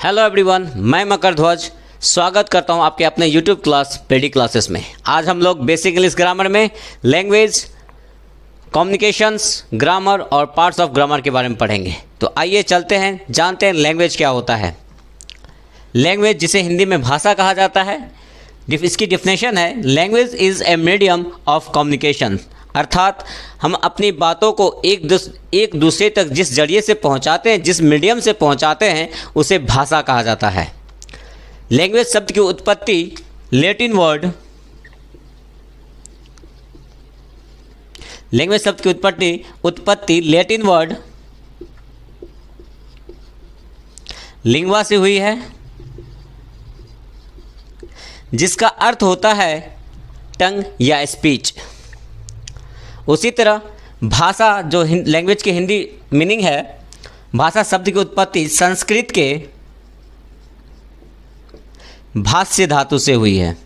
Hello everyone, मैं मकर ध्वज स्वागत करता हूं आपके अपने यूट्यूब क्लास पेडी क्लासेस में। आज हम लोग बेसिक इंग्लिश ग्रामर में लैंग्वेज, कम्युनिकेशंस, ग्रामर और पार्ट्स ऑफ ग्रामर के बारे में पढ़ेंगे। तो आइए चलते हैं, जानते हैं लैंग्वेज क्या होता है। लैंग्वेज, जिसे हिंदी में भाषा कहा जाता है, इसकी डिफिनेशन है language is a medium of communication, अर्थात हम अपनी बातों को एक दूसरे तक जिस जरिए से पहुंचाते हैं, जिस मीडियम से पहुंचाते हैं, उसे भाषा कहा जाता है। लैंग्वेज शब्द की उत्पत्ति Latin word Latin word lingua से हुई है, जिसका अर्थ होता है टंग या स्पीच। उसी तरह भाषा, जो लैंग्वेज की हिंदी मीनिंग है, भाषा शब्द की उत्पत्ति संस्कृत के भाष्य धातु से हुई है।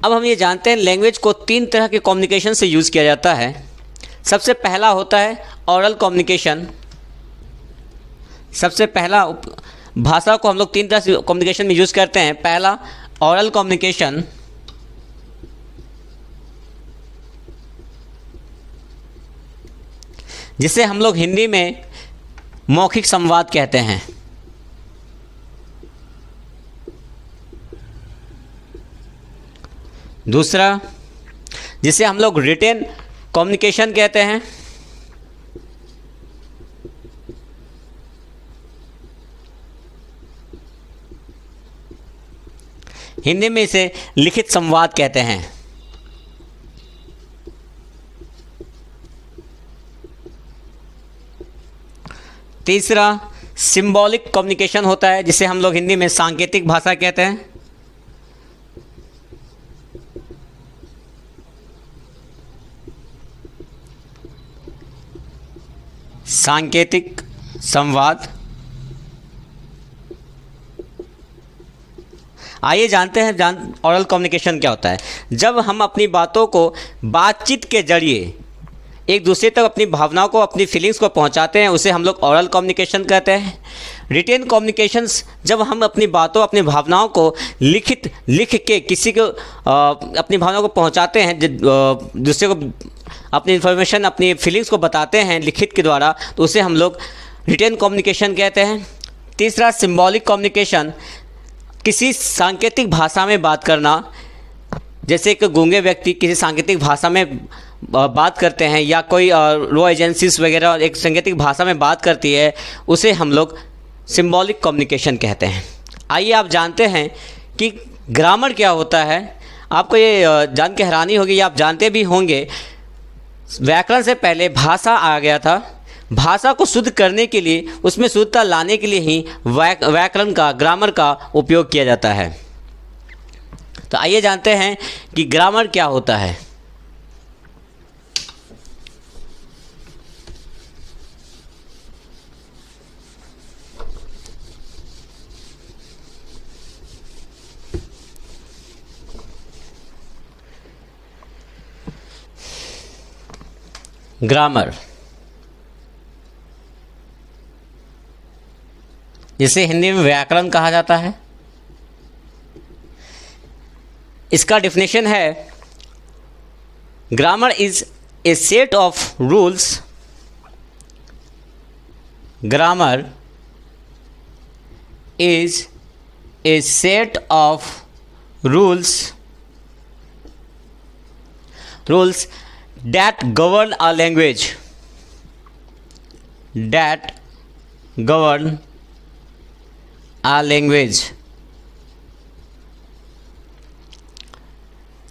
अब हम ये जानते हैं लैंग्वेज को तीन तरह के कम्युनिकेशन से यूज़ किया जाता है। सबसे पहला होता है ओरल कम्युनिकेशन। सबसे पहला भाषा को हम लोग तीन तरह से कम्युनिकेशन में यूज़ करते हैं। पहला ओरल कम्युनिकेशन, जिसे हम लोग हिंदी में मौखिक संवाद कहते हैं। दूसरा, जिसे हम लोग रिटेन कम्युनिकेशन कहते हैं। हिंदी में इसे लिखित संवाद कहते हैं। तीसरा सिंबॉलिक कम्युनिकेशन होता है, जिसे हम लोग हिंदी में सांकेतिक भाषा कहते हैं। सांकेतिक संवाद। आइए जानते हैं ओरल कम्युनिकेशन क्या होता है। जब हम अपनी बातों को बातचीत के जरिए एक दूसरे तक अपनी भावनाओं को, अपनी फीलिंग्स को पहुंचाते हैं, उसे हम लोग ओरल कम्युनिकेशन कहते हैं। रिटेन कम्युनिकेशंस, जब हम अपनी बातों, अपनी भावनाओं को लिख के किसी को अपनी भावनाओं को पहुंचाते हैं, दूसरे को अपनी इन्फॉर्मेशन, अपनी फीलिंग्स को बताते हैं लिखित के द्वारा, तो उसे हम लोग रिटेन कम्युनिकेशन कहते हैं। तीसरा सिंबॉलिक कम्युनिकेशन, किसी सांकेतिक भाषा में बात करना। जैसे एक गूंगे व्यक्ति किसी सांकेतिक भाषा में बात करते हैं, या कोई रो एजेंसीज वगैरह एक सांकेतिक भाषा में बात करती है, उसे हम लोग सिंबॉलिक कम्युनिकेशन कहते हैं। आइए आप जानते हैं कि ग्रामर क्या होता है। आपको ये जान के हैरानी होगी, या आप जानते भी होंगे, व्याकरण से पहले भाषा आ गया था। भाषा को शुद्ध करने के लिए, उसमें शुद्धता लाने के लिए ही व्याकरण का, ग्रामर का उपयोग किया जाता है। तो आइए जानते हैं कि ग्रामर क्या होता है। ग्रामर, जिसे हिंदी में व्याकरण कहा जाता है, इसका डिफिनेशन है grammar is a set of rules. Grammar is a set of rules that govern a language,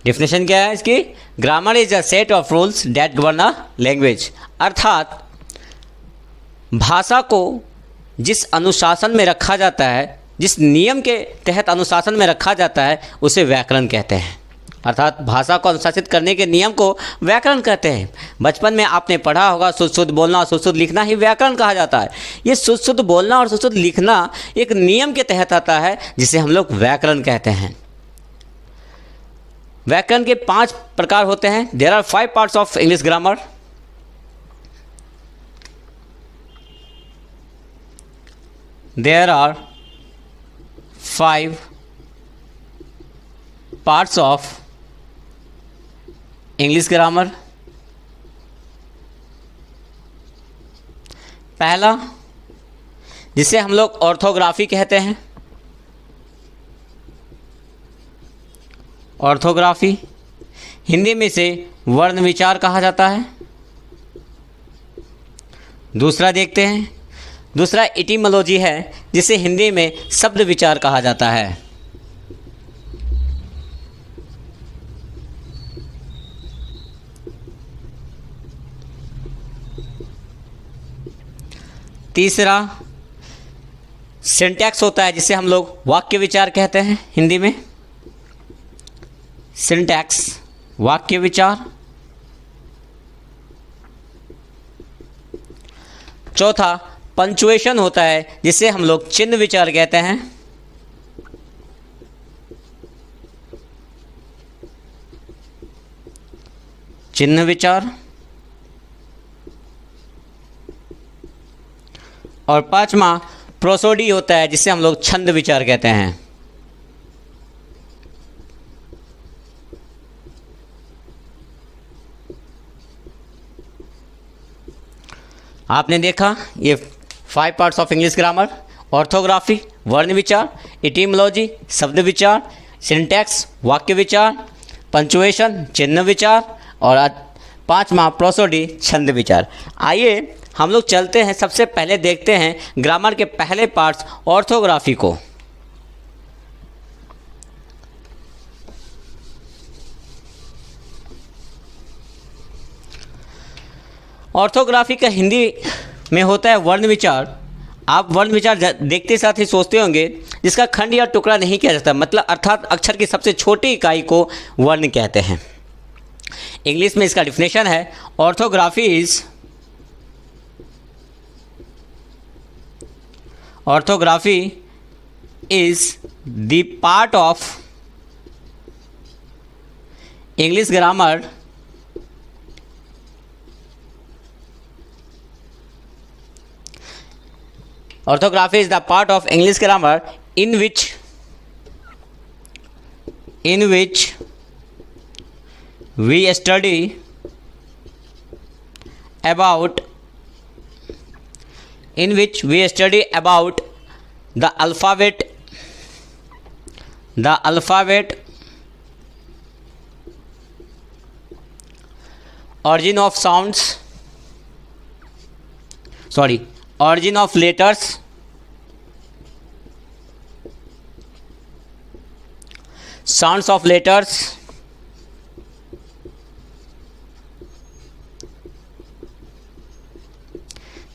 definition क्या है इसकी? Grammar is a set of rules that govern a language, अर्थात भाषा को जिस अनुशासन में रखा जाता है, जिस नियम के तहत अनुशासन में रखा जाता है, उसे व्याकरण कहते हैं। अर्थात भाषा को अनुशासित करने के नियम को व्याकरण कहते हैं। बचपन में आपने पढ़ा होगा, शुद्ध बोलना और शुद्ध लिखना ही व्याकरण कहा जाता है। ये शुद्ध बोलना और शुद्ध लिखना एक नियम के तहत आता है, जिसे हम लोग व्याकरण कहते हैं। व्याकरण के 5 प्रकार होते हैं। There are 5 parts of English grammar. There are 5 parts of English grammar. पहला, जिसे हम लोग ऑर्थोग्राफी कहते हैं। ऑर्थोग्राफी हिंदी में इसे वर्ण विचार कहा जाता है। दूसरा देखते हैं, दूसरा इटिमोलॉजी है, जिसे हिंदी में शब्द विचार कहा जाता है। तीसरा सिंटैक्स होता है, जिसे हम लोग वाक्य विचार कहते हैं हिंदी में। सिंटैक्स वाक्य विचार। चौथा पंचुएशन होता है, जिसे हम लोग चिन्ह विचार कहते हैं। चिन्ह विचार। और पांचवा प्रोसोडी होता है, जिसे हम लोग छंद विचार कहते हैं। आपने देखा ये 5 parts of English grammar: orthography वर्ण विचार, इटिमोलॉजी शब्द विचार, सिंटैक्स वाक्य विचार, पंचुएशन चिन्ह विचार और पांचवा प्रोसोडी छंद विचार। आइए हम लोग चलते हैं, सबसे पहले देखते हैं ग्रामर के पहले पार्ट्स ऑर्थोग्राफी को। ऑर्थोग्राफी का हिंदी में होता है वर्ण विचार। आप वर्ण विचार देखते साथ ही सोचते होंगे, जिसका खंड या टुकड़ा नहीं किया जाता, मतलब अर्थात अक्षर की सबसे छोटी इकाई को वर्ण कहते हैं। इंग्लिश में इसका डिफिनेशन है, orthography is the part of English grammar Orthography is the part of English grammar in which we study about the alphabet, origin of sounds, origin of letters, sounds of letters,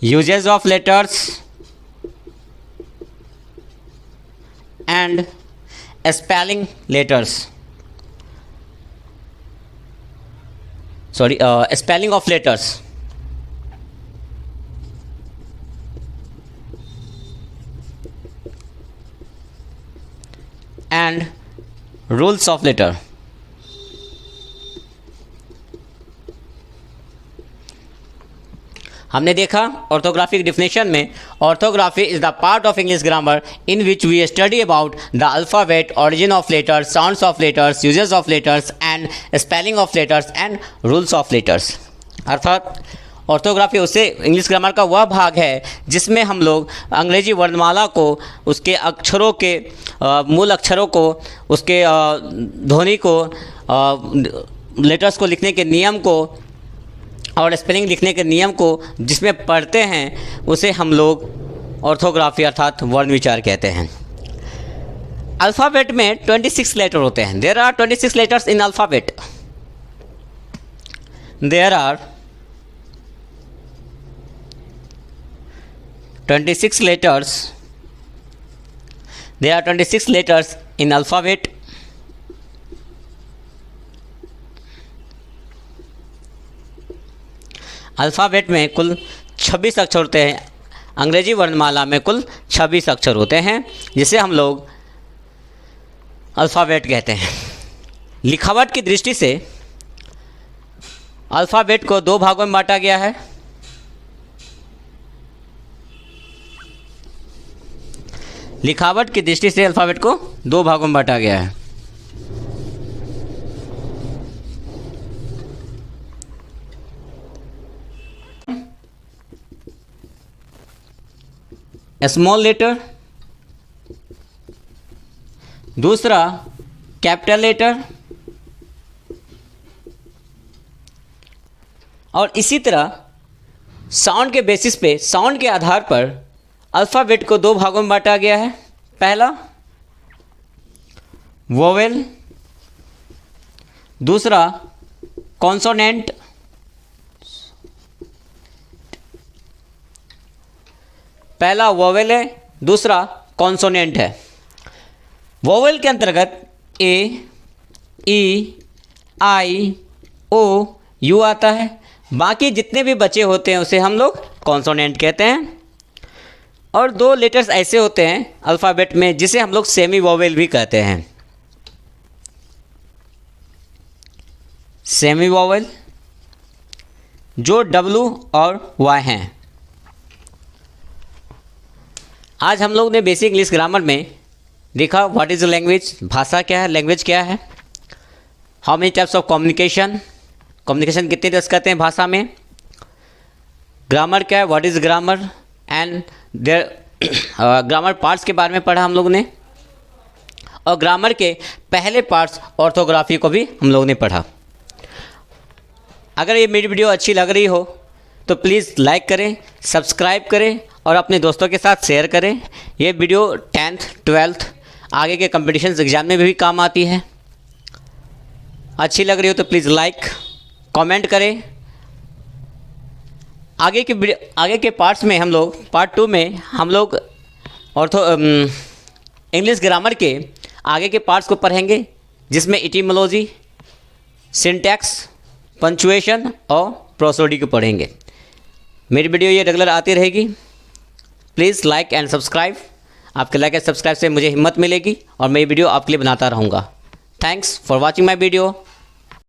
uses of letters, and spelling letters. Spelling of letters. And rules of letter. हमने देखा orthography की definition में, orthography is the part of English grammar in which we study about the alphabet, origin of letters, sounds of letters, uses of letters and spelling of letters and rules of letters. अर्थात orthography उसे English grammar का वह भाग है जिसमें हम लोग अंग्रेजी वर्णमाला को, उसके अक्षरों के मूल अक्षरों को, उसके ध्वनि को, लेटर्स को लिखने के नियम को और स्पेलिंग लिखने के नियम को जिसमें पढ़ते हैं, उसे हम लोग ऑर्थोग्राफी अर्थात वर्ण विचार कहते हैं। अल्फ़ाबेट में 26 लेटर होते हैं। There are 26 letters in alphabet. There are 26 letters. There are 26 letters in alphabet. Alphabet में कुल 26 अक्षर होते हैं। अंग्रेजी वर्णमाला में कुल 26 अक्षर होते हैं, जिसे हम लोग अल्फ़ाबेट कहते हैं। लिखावट की दृष्टि से अल्फ़ाबेट को 2 भागों में बांटा गया है। लिखावट की दृष्टि से अल्फ़ाबेट को 2 भागों में बांटा गया है। स्मॉल लेटर, दूसरा कैपिटल लेटर, और इसी तरह साउंड के बेसिस पे, साउंड के आधार पर अल्फ़ाबेट को 2 भागों में बांटा गया है। पहला वोवेल, दूसरा कॉन्सोनेंट। पहला वोवेल है, दूसरा कॉन्सोनेंट है। वोवेल के अंतर्गत ए, ई, आई, ओ, यू आता है। बाकी जितने भी बचे होते हैं उसे हम लोग कॉन्सोनेंट कहते हैं। और 2 लेटर्स ऐसे होते हैं अल्फ़ाबेट में जिसे हम लोग सेमी वोवेल भी कहते हैं। सेमी वोवेल जो W और Y हैं। आज हम लोग ने बेसिक इंग्लिश ग्रामर में देखा व्हाट इज़ लैंग्वेज, भाषा क्या है, लैंग्वेज क्या है, how many types of communication, communication कितने तरह करते हैं भाषा में, ग्रामर क्या है, what is grammar, and their grammar parts के बारे में पढ़ा हम लोग ने, और ग्रामर के पहले पार्ट्स ऑर्थोग्राफी को भी हम लोग ने पढ़ा। अगर ये मेरी वीडियो अच्छी लग रही हो तो प्लीज़ लाइक करें, सब्सक्राइब करें और अपने दोस्तों के साथ शेयर करें। ये वीडियो 10th 12th आगे के कंपटीशन एग्ज़ाम में भी काम आती है। अच्छी लग रही हो तो प्लीज़ लाइक, कमेंट करें। आगे के पार्ट्स में हम लोग, पार्ट 2 में हम लोग इंग्लिश ग्रामर के आगे के पार्ट्स को पढ़ेंगे, जिसमें इटिमोलॉजी, सिंटैक्स, पंचुएशन और प्रोसोडी को पढ़ेंगे। मेरी वीडियो ये रेगुलर आती रहेगी। Please like and subscribe. आपके लाइक एंड सब्सक्राइब से मुझे हिम्मत मिलेगी और मैं ये वीडियो आपके लिए बनाता रहूँगा। Thanks for watching my video.